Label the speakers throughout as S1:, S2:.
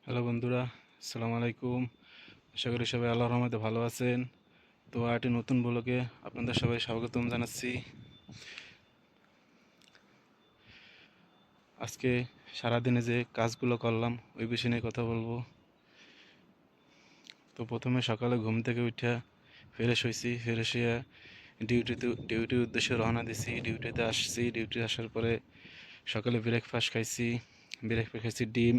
S1: Hello বন্ধুরা, আসসালামু আলাইকুম। আশা করি সবাই আল্লাহর রহমতে ভালো আছেন। তো আরেকটি নতুন ব্লগে আপনাদের সবাই স্বাগতম জানাচ্ছি। আজকে সারাদিনে যে কাজগুলো করলাম ওই বিষয় নিয়ে কথা বলবো। তো প্রথমে সকালে ঘুম থেকে উঠে ফ্রেশ হয়েছি, ফ্রেশ হয়ে ডিউটির উদ্দেশ্যে রওনা দিছি। ডিউটিতে আসছি, ডিউটি আসার পরে সকালে ব্রেকফাস্ট খাইছি ডিম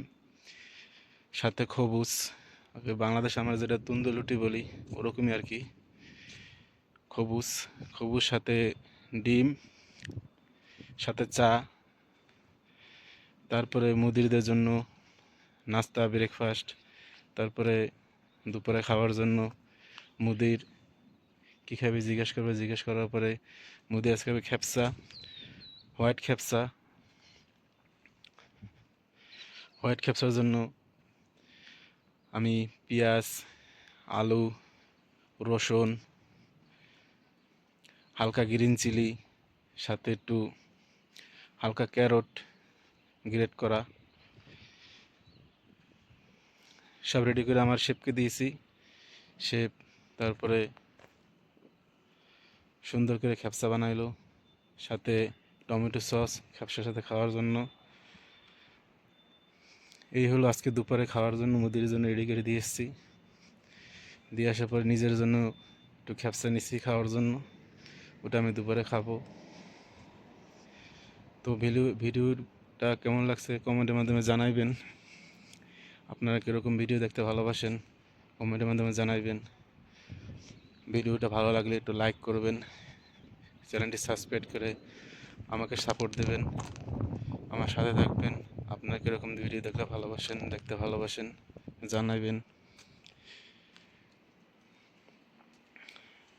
S1: সাথে খবুজ। বাংলাদেশে আমরা যেটা তুন্দুলুটি বলি ওরকমই আর কি। খবুজ খবুজ সাথে ডিম সাথে চা, তারপরে মুদিরদের জন্য নাস্তা ব্রেকফাস্ট, তারপরে দুপুরে খাওয়ার জন্য মুদির কী খাবে জিজ্ঞেস করার পরে মুদি আজকে খাবে খেপসা, হোয়াইট খেপসা। হোয়াইট খেপসার জন্য আমি পেঁয়াজ, আলু, রসুন, হালকা গ্রিন চিলি, সাথে একটু হালকা ক্যারট গ্রেট করা সব রেডি করে আমার শেফকে দিয়েছি। শেফ তারপরে সুন্দর করে খেপসা বানাইলো, সাথে টমেটো সস খেপসার সাথে খাওয়ার জন্য। এই হলো আজকে দুপুরে খাওয়ার জন্য মুদির জন্য রেডি করে দিয়ে এসেছি। দিয়ে আসার পরে নিজের জন্য একটু খেপসা নিচ্ছি খাওয়ার জন্য, ওটা আমি দুপুরে খাবো। তো ভিডিওটা কেমন লাগছে কমেন্টের মাধ্যমে জানাইবেন। আপনারা কীরকম ভিডিও দেখতে ভালোবাসেন কমেন্টের মাধ্যমে জানাইবেন। ভিডিওটা ভালো লাগলে একটু লাইক করবেন, চ্যানেলটি সাবস্ক্রাইব করে আমাকে সাপোর্ট দেবেন, আমার সাথে থাকবেন। আপনারা কীরকম ভিডিও দেখতে ভালোবাসেন জানাইবেন।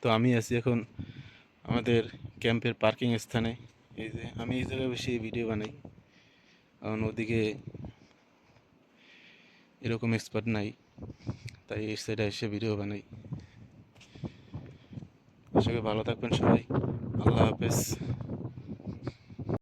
S1: তো আমি আছি এখন আমাদের ক্যাম্পের পার্কিং স্থানে। এই যে আমি এই জায়গায় বসে ভিডিও বানাই, কারণ ওদিকে এরকম এক্সপার্ট নাই, তাই এই সাইডে এসে ভিডিও বানাই। আশা করি ভালো থাকবেন সবাই। আল্লাহ হাফেজ।